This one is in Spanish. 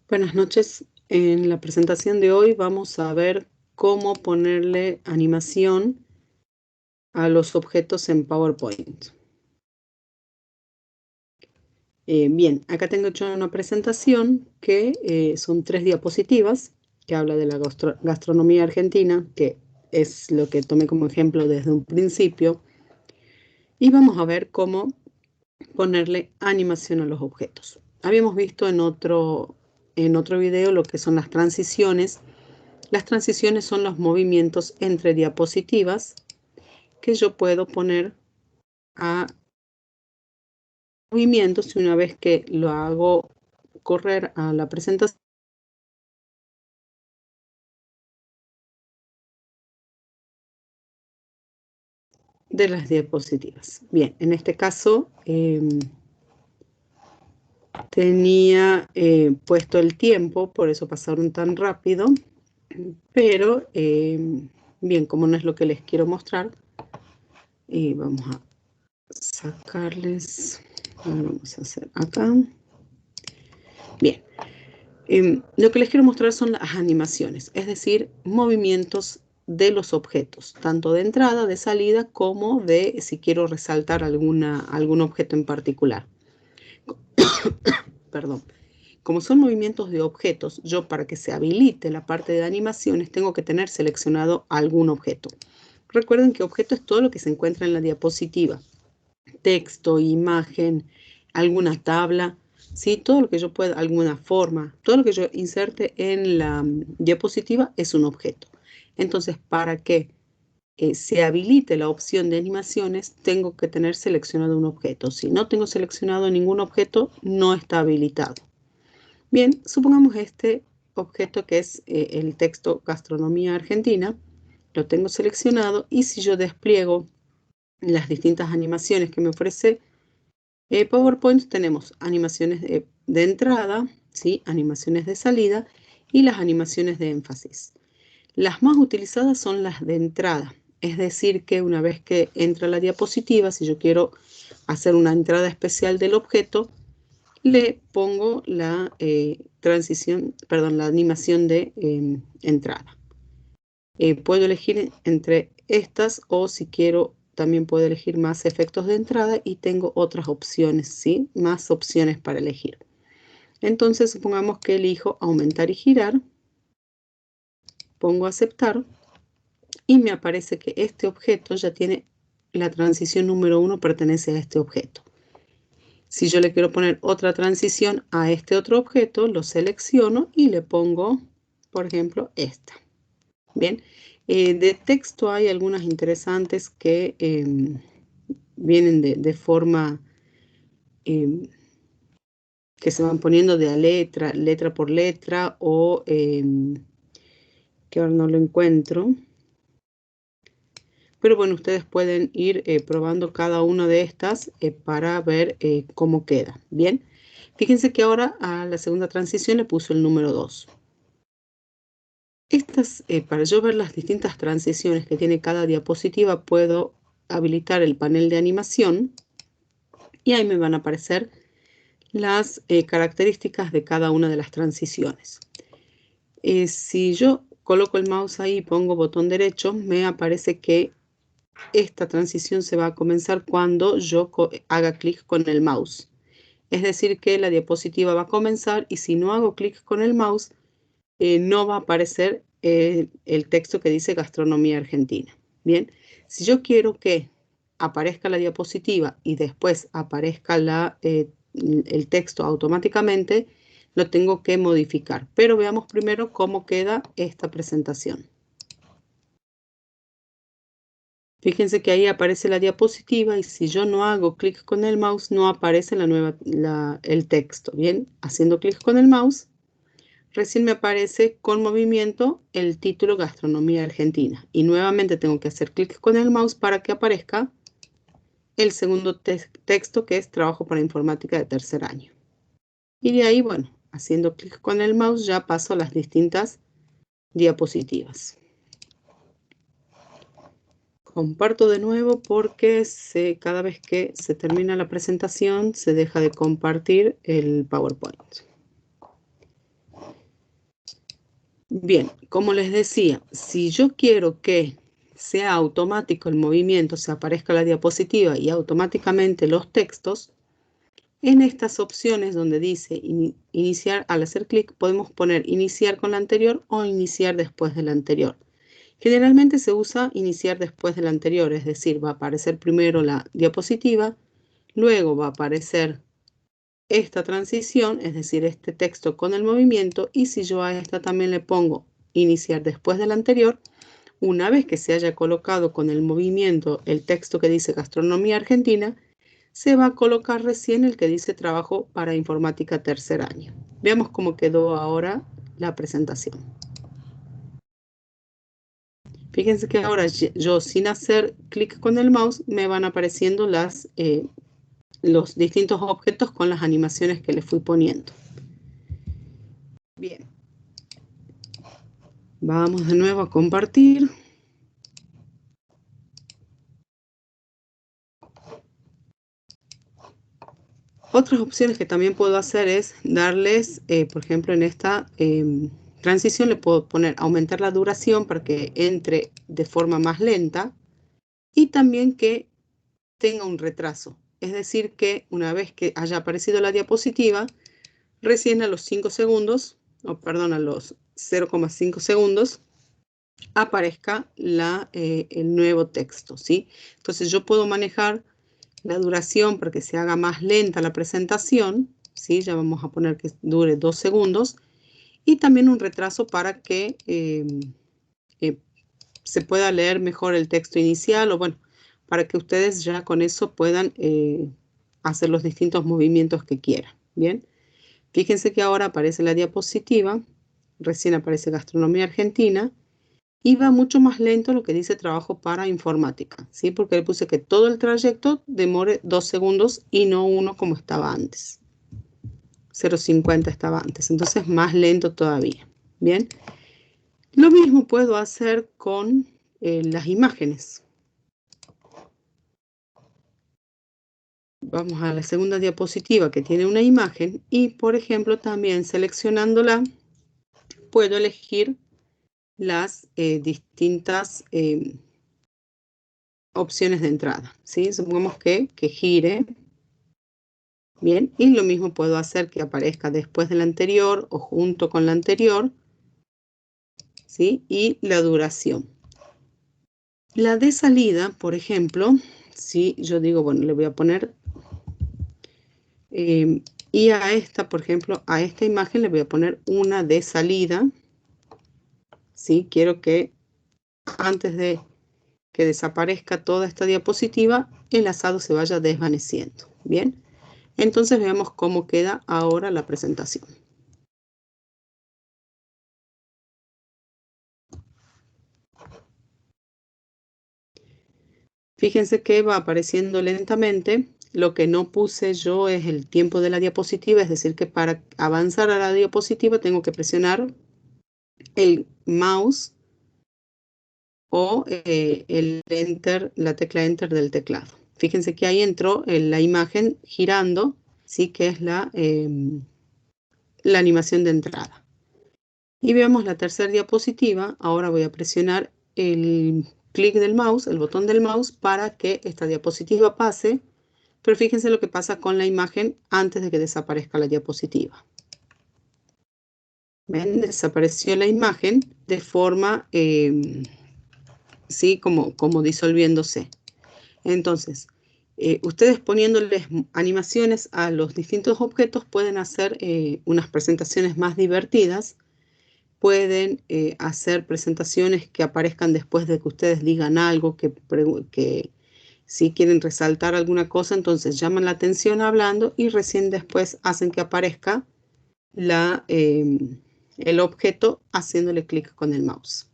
Buenas noches. En la presentación de hoy vamos a ver cómo ponerle animación a los objetos en PowerPoint. Bien, acá tengo hecho una presentación que son 3 diapositivas, que habla de la gastronomía argentina, que es lo que tomé como ejemplo desde un principio, y vamos a ver cómo ponerle animación a los objetos. Habíamos visto en otro video lo que son las transiciones. Las transiciones son los movimientos entre diapositivas que yo puedo poner a movimientos y una vez que lo hago correr a la presentación de las diapositivas. Bien, en este caso tenía puesto el tiempo, por eso pasaron tan rápido, pero bien, como no es lo que les quiero mostrar, vamos a sacarles, vamos a hacer acá. Bien, lo que les quiero mostrar son las animaciones, es decir, movimientos de los objetos, tanto de entrada, de salida, como de si quiero resaltar algún objeto en particular. Perdón. Como son movimientos de objetos, yo para que se habilite la parte de animaciones tengo que tener seleccionado algún objeto. Recuerden que objeto es todo lo que se encuentra en la diapositiva. Texto, imagen, alguna tabla, ¿sí? Todo lo que yo pueda, alguna forma, todo lo que yo inserte en la diapositiva es un objeto. Entonces, para que se habilite la opción de animaciones, tengo que tener seleccionado un objeto. Si no tengo seleccionado ningún objeto, no está habilitado. Bien, supongamos este objeto que es el texto Gastronomía Argentina, lo tengo seleccionado y si yo despliego las distintas animaciones que me ofrece PowerPoint, tenemos animaciones de entrada, ¿sí? Animaciones de salida y las animaciones de énfasis. Las más utilizadas son las de entrada, es decir que una vez que entra la diapositiva, si yo quiero hacer una entrada especial del objeto, le pongo la la animación de entrada. Puedo elegir entre estas o si quiero también puedo elegir más efectos de entrada y tengo otras opciones, ¿sí? Más opciones para elegir. Entonces supongamos que elijo aumentar y girar, pongo aceptar y me aparece que este objeto ya tiene la transición número 1 pertenece a este objeto. Si yo le quiero poner otra transición a este otro objeto, lo selecciono y le pongo, por ejemplo, esta. Bien, de texto hay algunas interesantes que vienen de forma que se van poniendo de a letra por letra o que ahora no lo encuentro. Pero bueno, ustedes pueden ir probando cada una de estas para ver cómo queda. Bien, fíjense que ahora a la segunda transición le puso el número 2. Estas, para yo ver las distintas transiciones que tiene cada diapositiva, puedo habilitar el panel de animación y ahí me van a aparecer las características de cada una de las transiciones. Si yo coloco el mouse ahí y pongo botón derecho, me aparece que esta transición se va a comenzar cuando yo haga clic con el mouse. Es decir que la diapositiva va a comenzar y si no hago clic con el mouse, no va a aparecer el texto que dice Gastronomía Argentina. Bien, si yo quiero que aparezca la diapositiva y después aparezca el texto automáticamente, lo tengo que modificar. Pero veamos primero cómo queda esta presentación. Fíjense que ahí aparece la diapositiva y si yo no hago clic con el mouse, no aparece el texto. Bien, haciendo clic con el mouse, recién me aparece con movimiento el título Gastronomía Argentina. Y nuevamente tengo que hacer clic con el mouse para que aparezca el segundo texto que es Trabajo para Informática de tercer año. Y de ahí, bueno, haciendo clic con el mouse ya paso a las distintas diapositivas. Comparto de nuevo porque cada vez que se termina la presentación se deja de compartir el PowerPoint. Bien, como les decía, si yo quiero que sea automático el movimiento, se aparezca la diapositiva y automáticamente los textos, en estas opciones donde dice iniciar, al hacer clic podemos poner iniciar con la anterior o iniciar después de la anterior. Generalmente se usa iniciar después de la anterior, es decir, va a aparecer primero la diapositiva, luego va a aparecer esta transición, es decir, este texto con el movimiento, y si yo a esta también le pongo iniciar después de la anterior, una vez que se haya colocado con el movimiento el texto que dice Gastronomía Argentina, se va a colocar recién el que dice Trabajo para Informática tercer año. Veamos cómo quedó ahora la presentación. Fíjense que ahora yo sin hacer clic con el mouse me van apareciendo los distintos objetos con las animaciones que le fui poniendo. Bien. Vamos de nuevo a compartir. Otras opciones que también puedo hacer es darles, por ejemplo, en esta transición le puedo poner aumentar la duración para que entre de forma más lenta y también que tenga un retraso. Es decir, que una vez que haya aparecido la diapositiva, recién a los 5 segundos, o perdón, a los 0,5 segundos, aparezca el nuevo texto, ¿sí? Entonces yo puedo manejar la duración para que se haga más lenta la presentación, ¿sí? Ya vamos a poner que dure 2 segundos, y también un retraso para que se pueda leer mejor el texto inicial, o bueno, para que ustedes ya con eso puedan hacer los distintos movimientos que quieran, ¿bien? Fíjense que ahora aparece la diapositiva, recién aparece Gastronomía Argentina, y va mucho más lento lo que dice Trabajo para Informática, ¿sí? Porque le puse que todo el trayecto demore 2 segundos y no 1 como estaba antes. 0,50 estaba antes, entonces más lento todavía, ¿bien? Lo mismo puedo hacer con las imágenes. Vamos a la segunda diapositiva que tiene una imagen y, por ejemplo, también seleccionándola, puedo elegir las distintas opciones de entrada, ¿sí? Supongamos que gire, bien, y lo mismo puedo hacer que aparezca después de la anterior o junto con la anterior, ¿sí? Y la duración. La de salida, por ejemplo, si yo digo, bueno, le voy a poner, y a esta, por ejemplo, a esta imagen le voy a poner una de salida, ¿sí? Quiero que antes de que desaparezca toda esta diapositiva, el asado se vaya desvaneciendo, ¿bien? Entonces veamos cómo queda ahora la presentación. Fíjense que va apareciendo lentamente. Lo que no puse yo es el tiempo de la diapositiva, es decir, que para avanzar a la diapositiva tengo que presionar el mouse o el enter, la tecla enter del teclado. Fíjense que ahí entró la imagen girando, ¿sí? Que es la animación de entrada. Y veamos la tercera diapositiva. Ahora voy a presionar el clic del mouse, el botón del mouse, para que esta diapositiva pase. Pero fíjense lo que pasa con la imagen antes de que desaparezca la diapositiva. ¿Ven? Desapareció la imagen de forma, ¿sí? Como disolviéndose. Entonces, ustedes poniéndoles animaciones a los distintos objetos pueden hacer unas presentaciones más divertidas. Pueden hacer presentaciones que aparezcan después de que ustedes digan algo, que si quieren resaltar alguna cosa, entonces llaman la atención hablando y recién después hacen que aparezca el objeto haciéndole clic con el mouse.